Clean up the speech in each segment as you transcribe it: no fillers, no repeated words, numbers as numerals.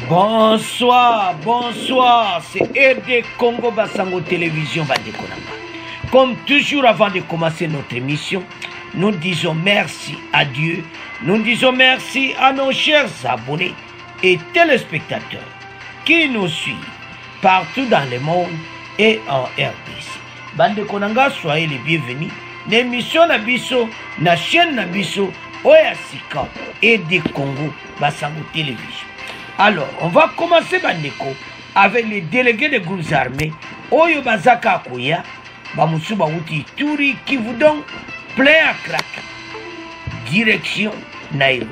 Bonsoir, bonsoir, c'est RD Congo Basango Télévision Bandekonanga. Comme toujours avant de commencer notre émission, nous disons merci à Dieu, nous disons merci à nos chers abonnés et téléspectateurs qui nous suivent partout dans le monde et en RDC. Bandekonanga, soyez les bienvenus. L'émission Nabiso, la chaîne Nabiso, Oyasika, RD Congo Basango Télévision. Alors, on va commencer Bandeko avec les délégués des groupes armés. Oyo Bazaka Akoya, Bamusuba Wuti Turi qui vous donne plein à crack. Direction Nairobi.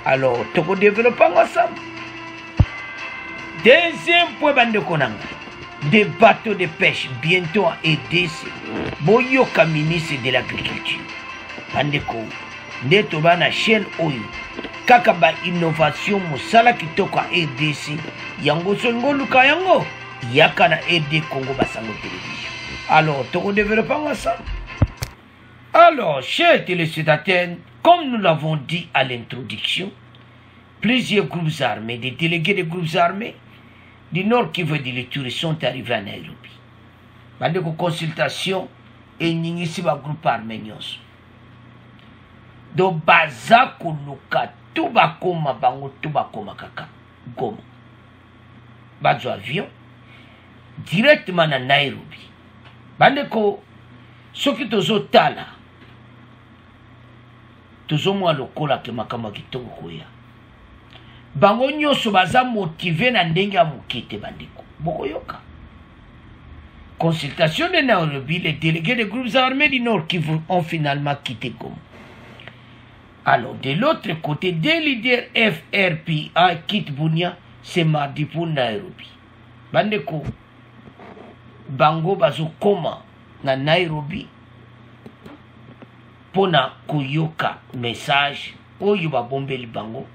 Alors, Toko développons ensemble. Deuxième point Bandeko Nanga. Des bateaux de pêche bientôt en EDC. Boyoka ministre de l'agriculture. Bandeko. Neto bana chaîne Oyo. Kaka ba innovation musala kitoko a RDC yango songo luka yango yaka na RD Congo Basango Télévision. Alors, toko développons ensemble. Alors, chers téléspectateurs, comme nous l'avons dit à l'introduction, plusieurs groupes armés, des délégués des groupes armés du Nord Kivu et de l'Ituri sont arrivés à Nairobi. Bandeko consultation et n'ingisi ba groupe armé nyonso. Do baza kuluka tuba koma bango tuba koma kaka Goma. Bazo avion directement na Nairobi. Bandeko soki tozo tala tozo mwa lokola ke makama kitoko koya. Bango nyonso baza motivé na ndenge ya mokete bandeko. Bokoyoka. Consultation de Nairobi, les délégués des groupes armés du Nord qui ont finalement quitté Goma. Alors, de l'autre côté, des leaders FRPA quittent Bunia ce mardi pour Nairobi. Bandeko, Bango Bazo Koma na Nairobi pona Kuyoka message Oyo Babombeli Bango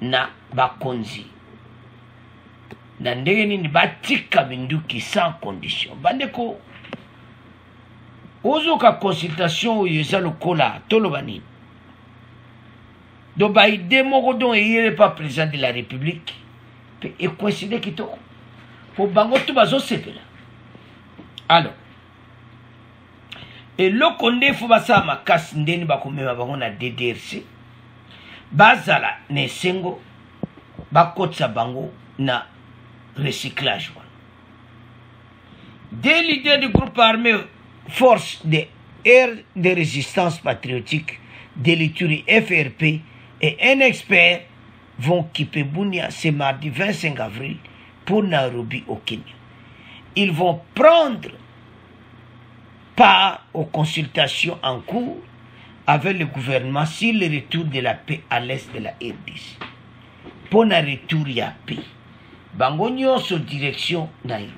na Bakonzi. Na ndenge nini batika binduki sans condition. Bandeko, ozoka consultation Oyo eza lokola toloba nini. Donc, il n'est pas président de la République. Et coïncide qui to. Pour bango tout bazo sepela. Alors. Et le condé faut basa ma casse ndeni bakome bango na DDRC. Bazala ne sengo bakotsa bango na recyclage. Des leaders du groupe armé Force de Air de Résistance Patriotique de l'Ituri FRP et un expert vont quitter Bunia ce mardi 25 avril pour Nairobi au Kenya. Ils vont prendre part aux consultations en cours avec le gouvernement sur le retour de la paix à l'est de la RDC. Pour un retour à la paix, Bango nyonso direction Nairobi.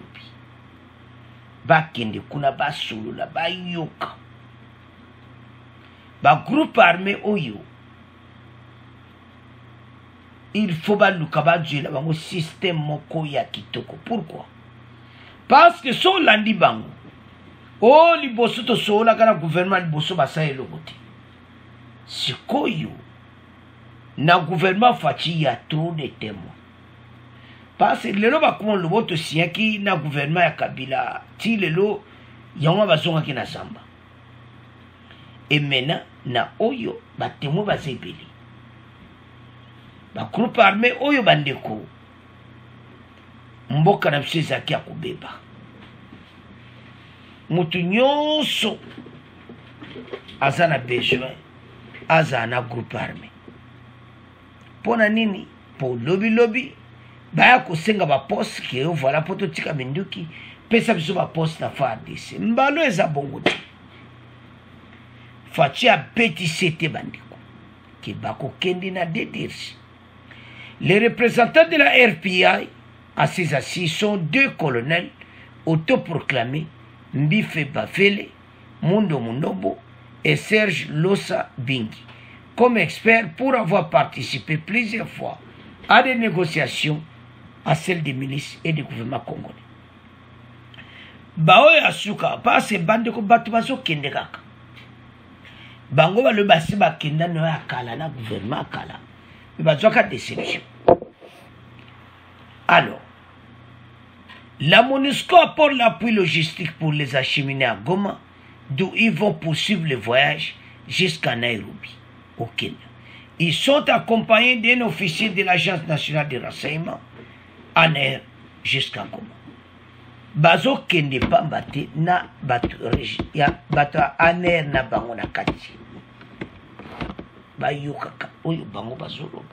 Bakende kuna basulu la bayoka. Ba groupe armé Oyo. Il faut pas nous cabager le système moko ya kitoko. Pourquoi? Parce que son landi bango. Oh, liboso to so la kana gouvernement liboso basa elokote. Sikoyo. Na gouvernement fachi ya trop de témoins. Parce que lelo ba comment le vote sien ki na gouvernement ya Kabila ti lelo yango bazonga ki na samba. Et maintenant na Oyo ba témoins ba sebeli. Ba groupe armé Oyo bandeko mboka na biso ki akobeba mutu nyonso aza na besoin aza na groupe armé pona nini po lobi baya kosenga ba poste ke voilà poto tika minduki pesa biso ba poste na FARDC mbalo eza bongo te fachi a petit sete bandeko ke bako kendi na DDRC. Les représentants de la RPI à ces assises sont deux colonels autoproclamés, Mbife Bafele, Mundo Munobo et Serge Losa Bingi, comme experts pour avoir participé plusieurs fois à des négociations à celles des milices et du gouvernement congolais. Baoye Asuka, pas ces bandes de Batubazo Kendekaka. Bango le basi bakenda no akala na gouvernement akala. Bazoka déception. Alors, la MONUSCO apporte l'appui logistique pour les acheminer à Goma, d'où ils vont poursuivre le voyage jusqu'à Nairobi, au Kenya. Ils sont accompagnés d'un officier de l'Agence nationale de renseignement, en air jusqu'à Goma. Bazo kende pambate na bato ya bato aner na bango na kati. Bayukaka oyo bango bazolo.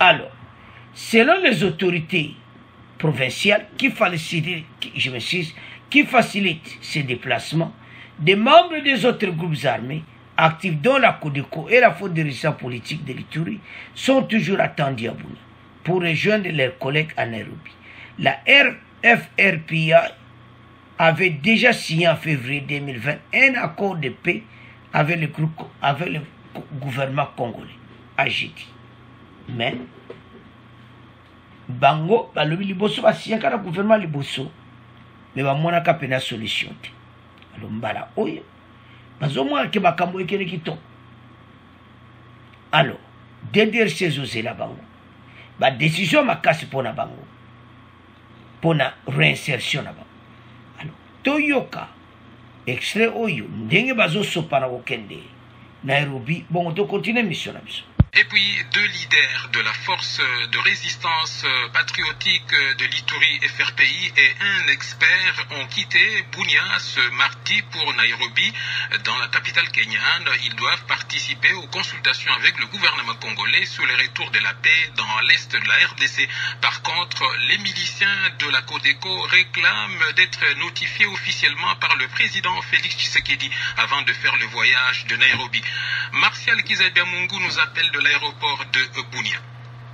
Alors, selon les autorités provinciales qui facilitent ces déplacements, des membres des autres groupes armés actifs dont la Codeco et la Force de résistance politique de l'Ituri sont toujours attendus à Bunia pour rejoindre leurs collègues à Nairobi. La FRPA avait déjà signé en février 2020 un accord de paix avec le gouvernement congolais, AGT. Mais, Bango, le Liboso va signer avec le gouvernement Liboso, mais va mona ka pena solution. Alors, mbala oyo, bazo mwa ke bakambo ekele kito. Alors, derrière ces osé la bango, ba décision makasi pona bango. Pour la réinsertion là-bas. Alors, Toyoka, extrait Oyo, ndenge bazo sopana okende, Nairobi, bon, on continue mission là. Et puis deux leaders de la force de résistance patriotique de l'Ituri FRPI et un expert ont quitté Bunia ce mardi pour Nairobi, dans la capitale kenyane. Ils doivent participer aux consultations avec le gouvernement congolais sur le retour de la paix dans l'est de la RDC. Par contre, les miliciens de la Codeco réclament d'être notifiés officiellement par le président Félix Tshisekedi avant de faire le voyage de Nairobi. Martial Kizabiamungu nous appelle de l'aéroport de Bunia.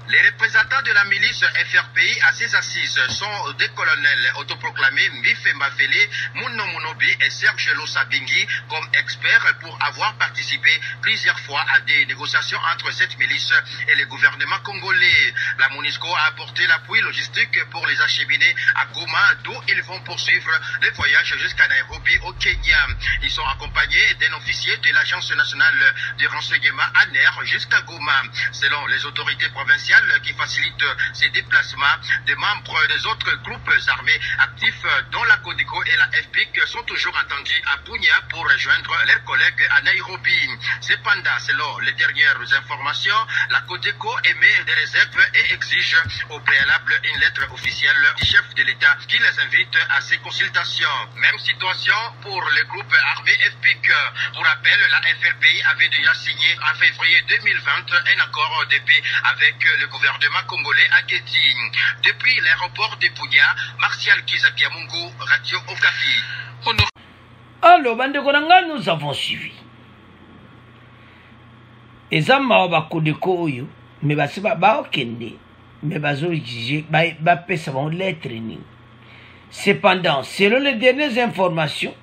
Les représentants de la milice FRPI à ses assises sont des colonels autoproclamés Mife Mafele, Mouno Mounobi et Serge Losabingi comme experts pour avoir participé plusieurs fois à des négociations entre cette milice et le gouvernement congolais. La MONUSCO a apporté l'appui logistique pour les acheminer à Goma, d'où ils vont poursuivre le voyage jusqu'à Nairobi au Kenya. Ils sont accompagnés d'un officier de l'Agence nationale de renseignement ANER jusqu'à Goma. Selon les autorités provinciales qui facilitent ces déplacements, des membres des autres groupes armés actifs dont la Codeco et la FPIC sont toujours attendus à Bunia pour rejoindre leurs collègues à Nairobi. Cependant, selon les dernières informations, la Codeco émet des réserves et exige au préalable une lettre officielle du chef de l'État qui les invite à ces consultations. Même situation pour les groupes armés FPIC. Pour rappel, la FRPI avait déjà signé en février 2020 un accord de paix avec le gouvernement congolais à Geti. Depuis l'aéroport de Bunia, Martial Kizabiamungu, Radio Okapi. Alors, Bandekonanga, nous avons suivi. Et ça m'a Codeco oyo, mais c'est pas okende, mais bazo exige, ba pesa bon lettre ni. Cependant, selon les dernières informations,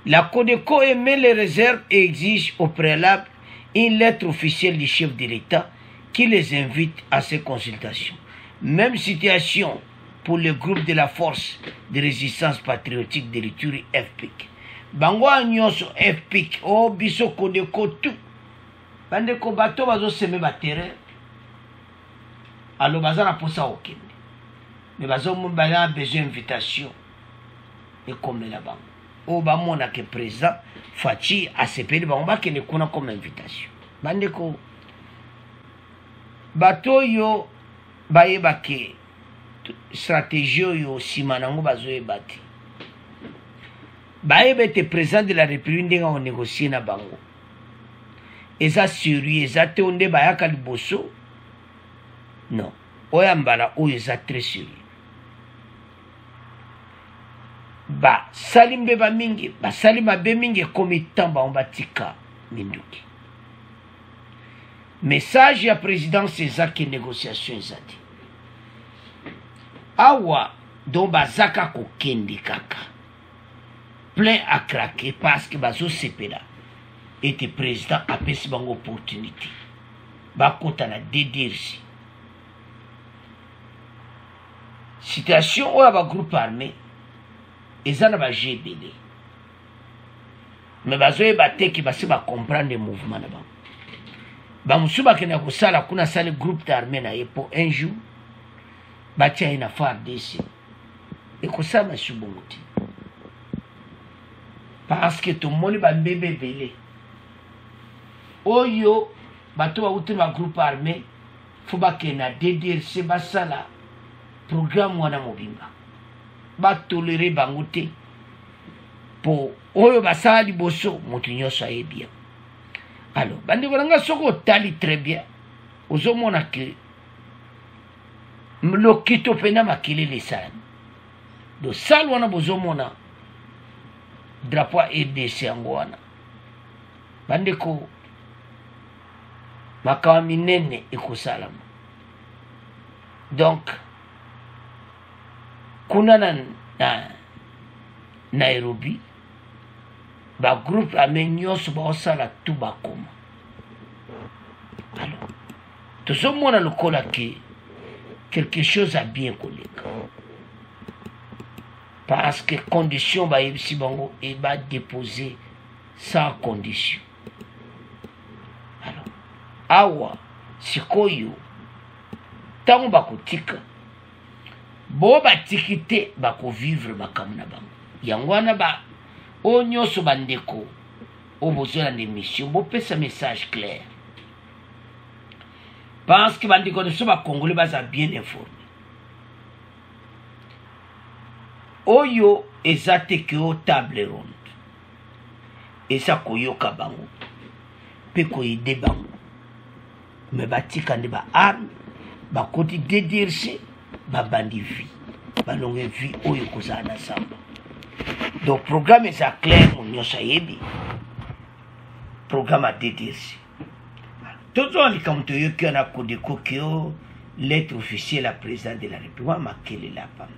la Codeco émet les réserves et exige au préalable une lettre officielle du chef de l'État qui les invite à ces consultations. Même situation pour le groupe de la force de résistance patriotique de l'Ituri FPIC. Bango nyonso FPIC, oh biso Codeco tout. Bande ko bato bazo seme ba terrain. Alors bazana posa okende. Mais bazo mo bana besoin invitation. Et comme la bango. O ba mona ke président Fachi a sepeli bango ba kene kuna comme invitation. Bande ko bato yo bayeba ke stratégie yo simanango bazo ebati. Bayeba te président de la République ndenga on négocier na bango. Eza sérieux, eza te onde bayaka liboso. Non. Oya mbala oyo eza très sérieux. Ba salimbe ba mingi, ba salima be mingi komi tamba on batika minduki. Message ya président César qui négociation ezati. Awa don bazaka ko kendi kaka. Plein à craquer parce que bazo sepela. Était président a pesi bango opportunité. Ba kota na DDRC. Situation oya ba groupe armé ezana ba GBD. Mais bazo e baté ki basi ba comprendre le mouvement na bango. bamusu bakenda kosala kuna sali groupe d'armée na ye pour un jour batia ye na FARDC ekosala masu bongo te parce que tomoni bambebe ebele oyo bato bauti ma groupe armé fo bakende na DDRC basala programme wana mobimba batolere bango te po oyo basala liboso moto nyonso ayebi yango. Alors bandeko na nga soki otali très bien ozomona ke lokito mpena makelele esalami do sale wana bozomona drapeau ya RDC yango wana bandeko makambo minene ekosalama. Donc kuna na Nairobi bagroupe ame nyonso baosala tu bakoma. Alors tozomona lokola ke quelque chose a bien koleka parce que condition bayebisi bango eba déposer sans condition. Alors awa sikoyo ntango bakotika bo batiki te bakovivre makambo na bango yango wana oyo nyonso bandeko oyo bozolanda émission bopesa message clair parce que bandeko nyonso bakongole baza bien informé oyo eza te ke o table ronde eza koyoka bango mpe koyede bango me batika nde baarme bakoti DDRC babandi vie balonge vie oyo kozala na zamba. Donc programme eza clair mo nyonso ayebi programme a DDRC tozolika moto oyoki wana kodeko ke o lettre officielle à président de la république makelela pamba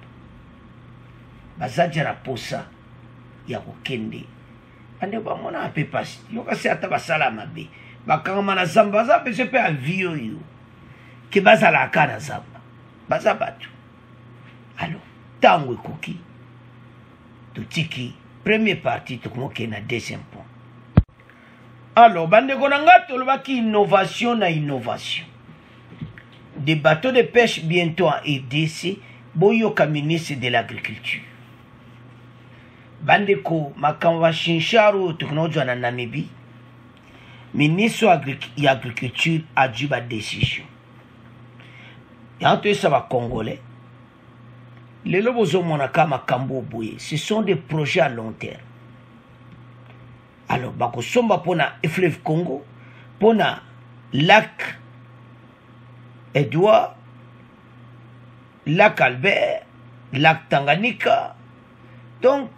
baza dia na posa ya kokende ande bamona ape pasi yokasi ata basala mabe bakangama na zamba baza pese mpe avi oyo ke bazalaka na zamba baza bato. Alors ntango ekoki totiki première partie tokomoke na deuxième point. Alors bandeko na nga tolobaki innovation na innovation des bateaux de pêche bientôt en RDC boyoka ministre de l'agriculture bandeko makambo ya shinsharo tokonozwa na Namibie ministre ya agriculture adu ba décision yango toyesa bacongolais lelo bozomonaka makambo boye ce sont des projets à long terme. Alors bakosomba pona fleuve Congo pona lac Edouard lac Albert lac Tanganyika donc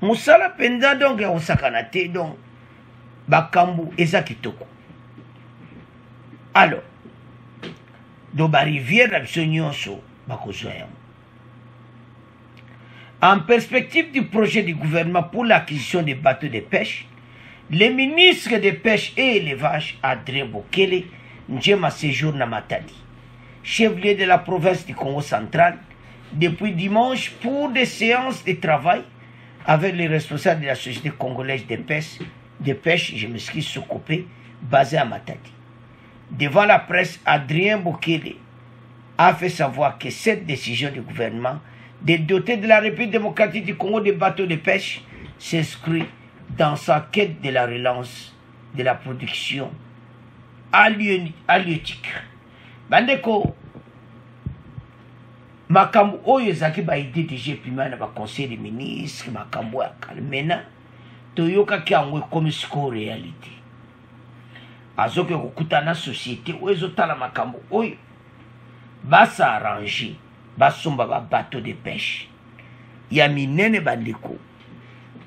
musala penza donc ya osakana te donc bakambu eza kitoko. Alors do ba rivière na biso nyonso bakozwa yango. En perspective du projet du gouvernement pour l'acquisition des bateaux de pêche, le ministre de Pêche et Élevage, Adrien Bokele, Njema séjourne à Matadi, chef-lieu de la province du Congo central, depuis dimanche pour des séances de travail avec les responsables de la société congolaise de pêche, je m'excuse, Sokopé, basée à Matadi. Devant la presse, Adrien Bokele a fait savoir que cette décision du gouvernement de doter de la République démocratique du Congo des bateaux de pêche s'inscrit dans sa quête de la relance de la production halieutique. Bandeko, makambo oyo ezaki ba idée déjà pima na ba conseil des ministres, makambo ya kalmena, toyokaki yango ekomi sikoyo réalité. Azoke kokutana société oyo ezotala makambo oyo basa arranger basomba ba bateau de pêche ya minene bandeko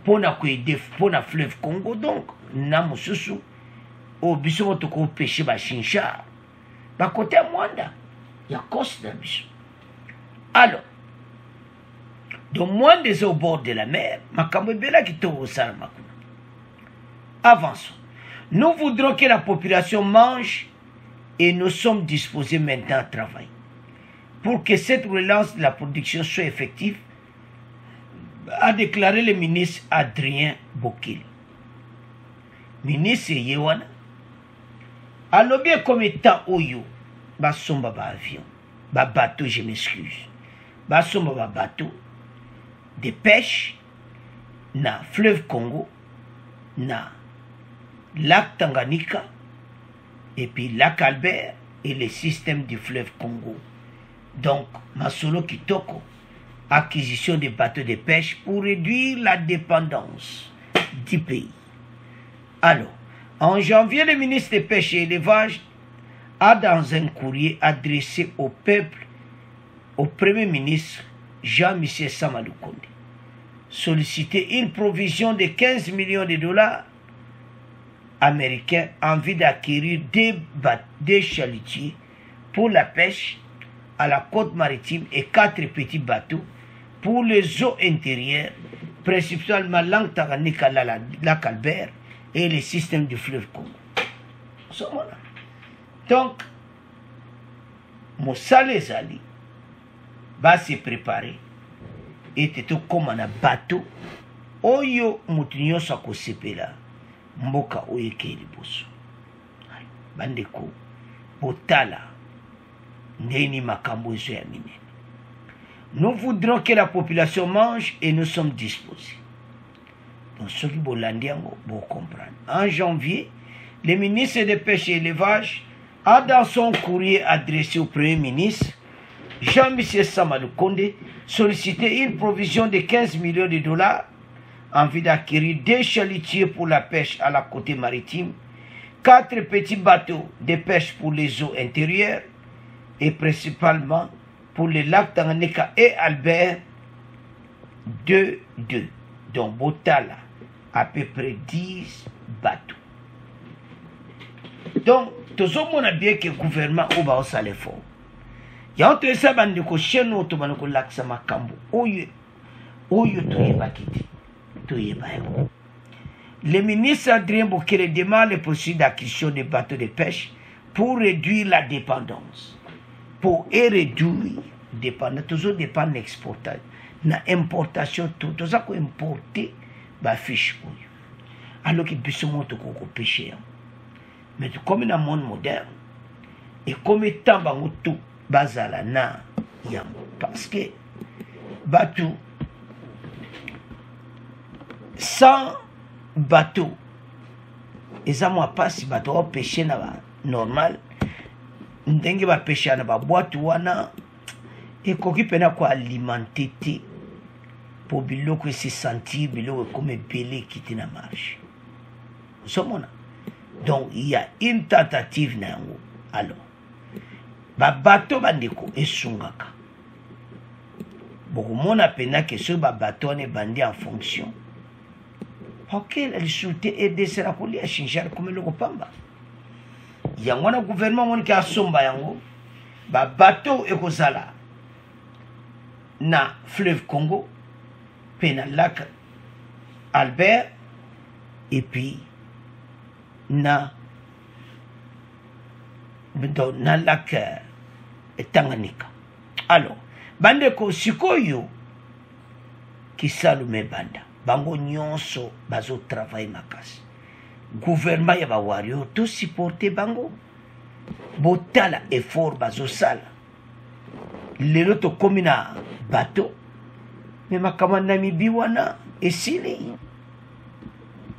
pona koede pona fleuve Congo. Donc na mosusu o biso moto ko pêcher ba chinchard ba côté mwanda ya coste na biso. Alors donc moins des au bord de la mer makambo bela kitoko sala makuna. Avançons. Nous voudrons que la population mange et nous sommes disposés maintenant à travailler pour que cette relance de la production soit effective, a déclaré le ministre Adrien Bokele. Ministre Yewana, alobi comme étant oyo basomba ba avion ba bateau, je m'excuse, basomba ba bateau de pêche na fleuve Congo, na lac Tanganyika et puis lac Albert et le système du fleuve Congo. Donc masolo kitoko, acquisition de bateaux de pêche pour réduire la dépendance du pays. Alors, en janvier, le ministre des Pêches et Élevage a, dans un courrier adressé au peuple, au Premier ministre Jean-Michel Sama Lukonde, sollicité une provision de 15 millions de dollars américains en vue d'acquérir des chalutiers pour la pêche à la côte maritime et 4 petits bateaux pour les eaux intérieures, principalement lac Tanganyika, lac Albert et les systèmes du fleuve Congo. Donc, Moussa Zali va se préparer et tout comme un bateau. Oyo mutinyo sa ko sepela mboka oyo ke liboso. Bandeko botala ndeni makambo ezo ya minene. Nous voudrons que la population mange et nous sommes disposés. Donc, ceux qui vont comprendre. En janvier, le ministre des Pêches et Élevage a, dans son courrier adressé au Premier ministre, Jean-Michel Sama Lukonde, sollicité une provision de 15 millions de dollars en vue d'acquérir des chalutiers pour la pêche à la côte maritime, 4 petits bateaux de pêche pour les eaux intérieures et principalement pour les lacs Tanganyika et Albert, 2. Donc Botala, à peu près 10 bateaux. Donc, tout le monde a bien que le gouvernement a fait l'effort. Il y a un peu de ça, il y a un peu de lac Makambo. Le ministre Adrien Bokele demande le processus d'acquisition des bateaux de pêche pour réduire la dépendance. Pour réduire la dépendance, toujours dépend de l'exportation. Na importation tout ça qu'on importer ba fiche alors qu'il puisse monter qu'on pêcher. Mais comme dans le monde moderne et comme étant bango tout bazala na yam parce que bateau sans bateau et ça moi pas si bateau pêcher na ba normal ndenge ba pêcher na ba boîte wana et koki pena ko alimenter te pour biloko se sentir biloko comme belé qui te na marche. Somona. Donc il y a une tentative na yango. Alors ba bateau bandeko esungaka. Beaucoup mona pena que ce ba bateau ne bandi en fonction. OK, la souté et desera ko li a changer comme le pamba. Yango na gouvernement mon ki asomba yango. Ba bateau ekozala na fleuve Congo, puis na lac Albert, et puis na lac Tanganyika. Alors, bandeko sikoyo ki salume banda, bango nyonso bazo travailler makasi. Gouvernement ya ba wario to supporter bango. Botala effort bazo sala. Lelo to komina bateau mais makama Namibie wana esili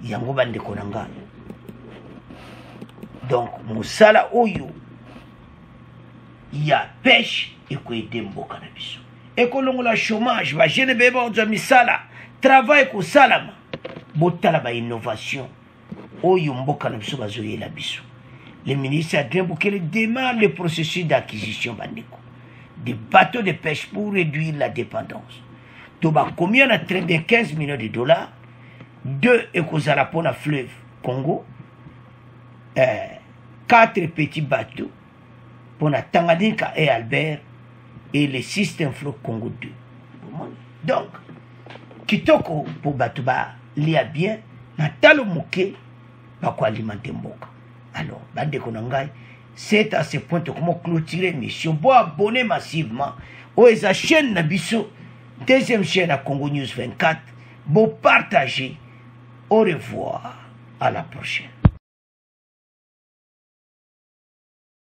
yango bandeko na ngai. Donc musala oyo ya pêche eko ede mboka na biso ekolongola chômage ba jeune beba onza misala travail ko salama botala ba innovation oyo mboka na biso bazoyela biso. Le ministre Adrien Bokele démarre le processus d'acquisition bandeko des bateaux de pêche pour réduire la dépendance. Donc, combien on a train de 15 millions de dollars, 2 écosala pour la fleuve Congo, 4 petits bateaux pour la Tanganyika et Albert et le système fleuve Congo 2. Donc, kitoko pour Batouba, lia bien, na talo moke, ba ko alimenter mboka. Alors, bande konangai, c'est à ce point comment clôturer mission pour abonner massivement aux chaîne Nabiso, deuxième chaîne à Congo News 24, pour partager. Au revoir, à la prochaine.